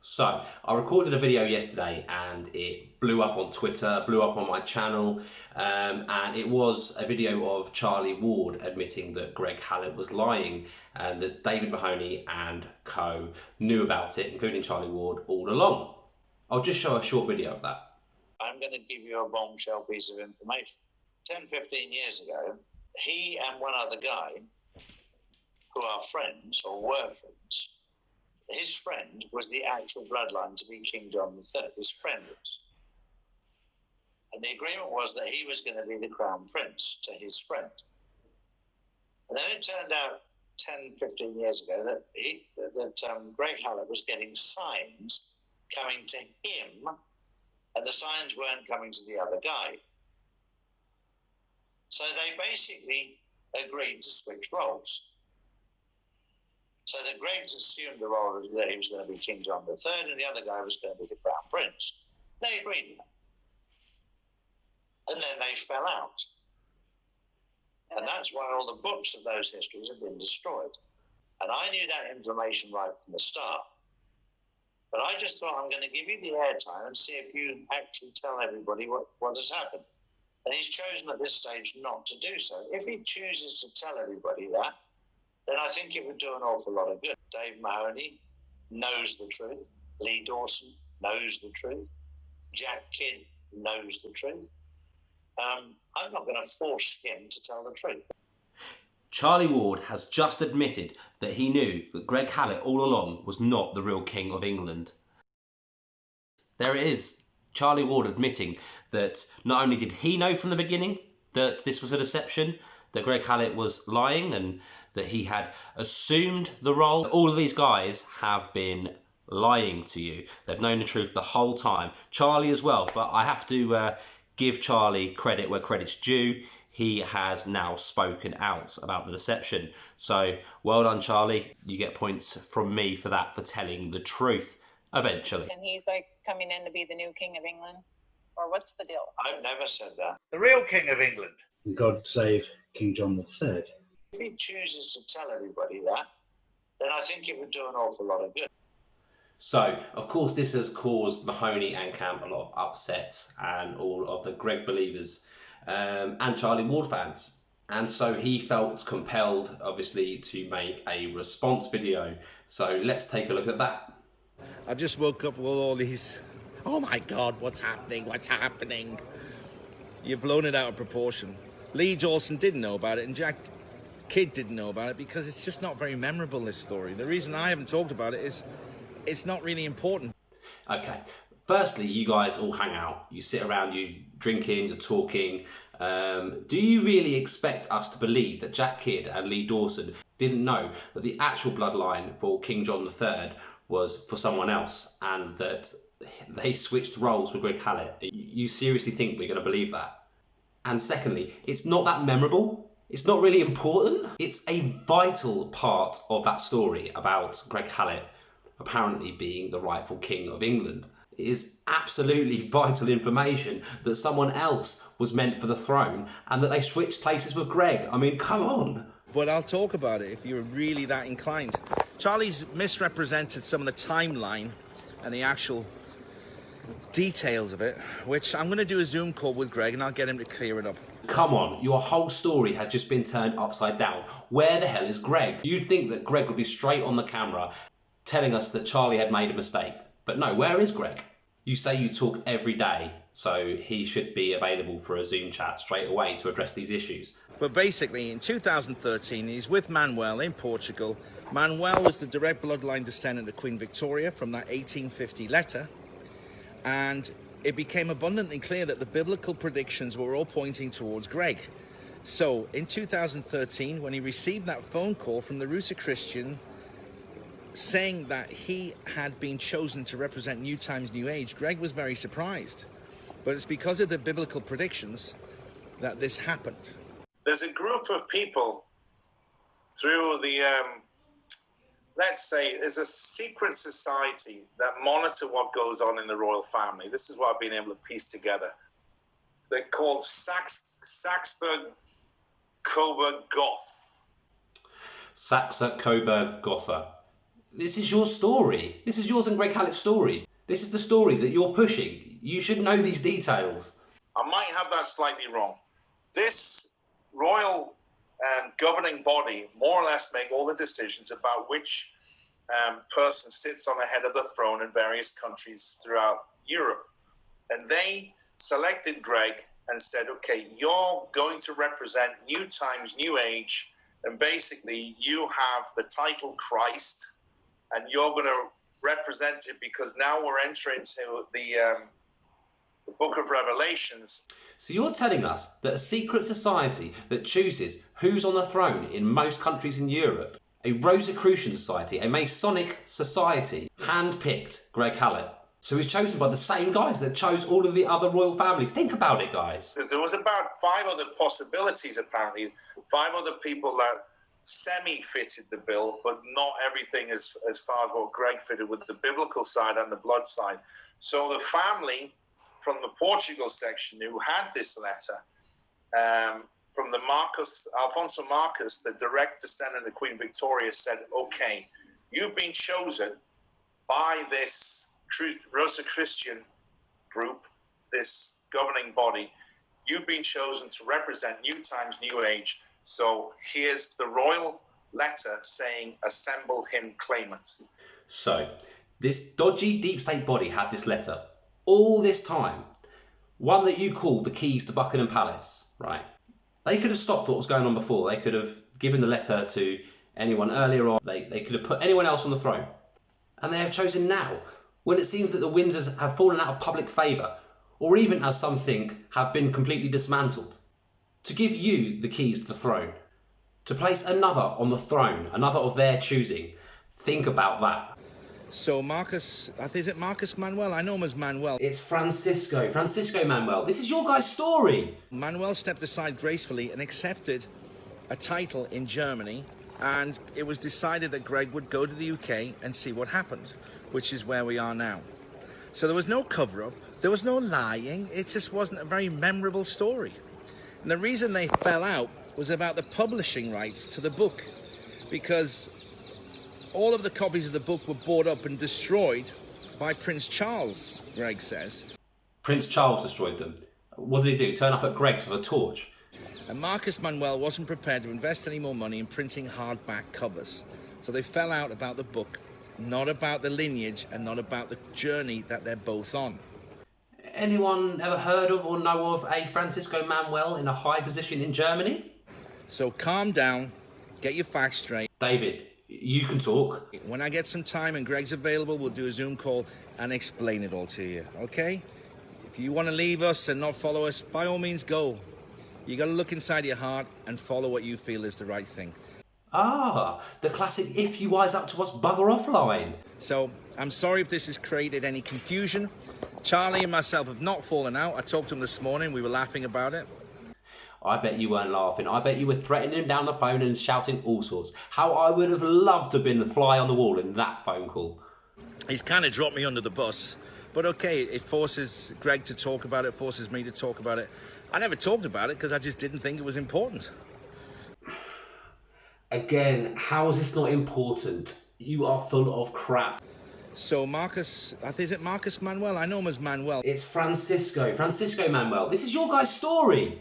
So, I recorded a video yesterday and it blew up on Twitter, blew up on my channel, and it was a video of Charlie Ward admitting that Greg Hallett was lying and that David Mahoney and co knew about it, including Charlie Ward, all along. I'll just show a short video of that. I'm going to give you a bombshell piece of information. 10, 15 years ago, he and one other guy, who are friends, or were friends, his friend was the actual bloodline to be King John III, his friend was. And the agreement was that he was going to be the crown prince to his friend. And then it turned out 10, 15 years ago that Greg Hallett was getting signs coming to him, and the signs weren't coming to the other guy. So they basically agreed to switch roles. So that Greg assumed the role that he was going to be King John III and the other guy was going to be the crown prince. They agreed to that. And then they fell out. And that's why all the books of those histories have been destroyed. And I knew that information right from the start. But I just thought, I'm going to give you the airtime and see if you actually tell everybody what has happened. And he's chosen at this stage not to do so. If he chooses to tell everybody that, then I think it would do an awful lot of good. Dave Mahoney knows the truth. Lee Dawson knows the truth. Jack Kidd knows the truth. I'm not going to force him to tell the truth. Charlie Ward has just admitted that he knew that Greg Hallett all along was not the real King of England. There it is, Charlie Ward admitting that not only did he know from the beginning that this was a deception, that Greg Hallett was lying and that he had assumed the role. All of these guys have been lying to you. They've known the truth the whole time. Charlie as well, but I have to give Charlie credit where credit's due. He has now spoken out about the deception. So well done, Charlie. You get points from me for that, for telling the truth eventually. And he's like coming in to be the new King of England? Or what's the deal? I've never said that. The real King of England. God save King John III. If he chooses to tell everybody that, then I think it would do an awful lot of good. So, of course, this has caused Mahoney and Camp a lot of upset, and all of the Greg believers and Charlie Ward fans. And so he felt compelled, obviously, to make a response video. So let's take a look at that. I just woke up with all these, oh my God, what's happening? What's happening? You've blown it out of proportion. Lee Dawson didn't know about it, and Jack Kidd didn't know about it because it's just not very memorable, this story. The reason I haven't talked about it is it's not really important. Okay, firstly, you guys all hang out. You sit around, you drinking, you're talking. Do you really expect us to believe that Jack Kidd and Lee Dawson didn't know that the actual bloodline for King John III was for someone else and that they switched roles with Greg Hallett? You seriously think we're going to believe that? And secondly, it's not that memorable. It's not really important. It's a vital part of that story about Greg Hallett apparently being the rightful King of England. It is absolutely vital information that someone else was meant for the throne and that they switched places with Greg. I mean, come on. But I'll talk about it if you're really that inclined. Charlie's misrepresented some of the timeline and the actual details of it, which I'm going to do a Zoom call with Greg and I'll get him to clear it up. Come on, your whole story has just been turned upside down. Where the hell is Greg? You'd think that Greg would be straight on the camera telling us that Charlie had made a mistake. But no, where is Greg? You say you talk every day, so he should be available for a Zoom chat straight away to address these issues. But basically, in 2013, he's with Manuel in Portugal. Manuel was the direct bloodline descendant of Queen Victoria from that 1850 letter. And it became abundantly clear that the biblical predictions were all pointing towards Greg. So in 2013, when he received that phone call from the Rooster Christian saying that he had been chosen to represent New Times, New Age, Greg was very surprised. But it's because of the biblical predictions that this happened. There's a group of people through the, let's say, there's a secret society that monitor what goes on in the royal family. This is what I've been able to piece together. They're called Saxe-Coburg Goth. Saxe-Coburg Gotha. This is your story. This is yours and Greg Hallett's story. This is the story that you're pushing. You should know these details. I might have that slightly wrong. This royal governing body more or less make all the decisions about which person sits on the head of the throne in various countries throughout Europe. And they selected Greg and said, okay, you're going to represent new times, new age, and basically you have the title Christ, and you're going to represent it because now we're entering into the book of Revelations. So you're telling us that a secret society that chooses who's on the throne in most countries in Europe, a Rosicrucian society, a Masonic society, handpicked Greg Hallett. So he's chosen by the same guys that chose all of the other royal families. Think about it, guys. There was about 5 other possibilities, apparently. 5 other people that semi-fitted the bill, but not everything as far as what Greg fitted with the biblical side and the blood side. So the family from the Portugal section who had this letter, from the Alfonso Marcus, the direct descendant of Queen Victoria, said, okay, you've been chosen by this Rosicrucian group, this governing body. You've been chosen to represent new times, new age. So here's the royal letter saying, assemble him claimant. So this dodgy deep state body had this letter all this time, one that you call the keys to Buckingham Palace, right? They could have stopped what was going on before. They could have given the letter to anyone earlier on. They could have put anyone else on the throne. And they have chosen now, when it seems that the Windsors have fallen out of public favour, or even as some think, have been completely dismantled, to give you the keys to the throne, to place another on the throne, another of their choosing. Think about that. So Marcus, is it Marcus Manuel? I know him as Manuel. It's Francisco Manuel. This is your guy's story. Manuel stepped aside gracefully and accepted a title in Germany, and it was decided that Greg would go to the UK and see what happened, which is where we are now. So there was no cover-up, there was no lying, it just wasn't a very memorable story. And the reason they fell out was about the publishing rights to the book, because all of the copies of the book were bought up and destroyed by Prince Charles, Greg says. Prince Charles destroyed them. What did he do? Turn up at Greg's with a torch? And Marcus Manuel wasn't prepared to invest any more money in printing hardback covers. So they fell out about the book, not about the lineage and not about the journey that they're both on. Anyone ever heard of or know of a Francisco Manuel in a high position in Germany? So calm down, get your facts straight. David, you can talk. When I get some time and Greg's available, we'll do a Zoom call and explain it all to you, okay? If you want to leave us and not follow us, by all means go. You got to look inside your heart and follow what you feel is the right thing. Ah, the classic if you wise up to us, bugger off line. So, I'm sorry if this has created any confusion. Charlie and myself have not fallen out. I talked to him this morning. We were laughing about it. I bet you weren't laughing. I bet you were threatening him down the phone and shouting all sorts. How I would have loved to have been the fly on the wall in that phone call. He's kind of dropped me under the bus. But okay, it forces Greg to talk about it, forces me to talk about it. I never talked about it because I just didn't think it was important. Again, how is this not important? You are full of crap. So Marcus, is it Marcus Manuel? I know him as Manuel. It's Francisco Manuel. This is your guy's story.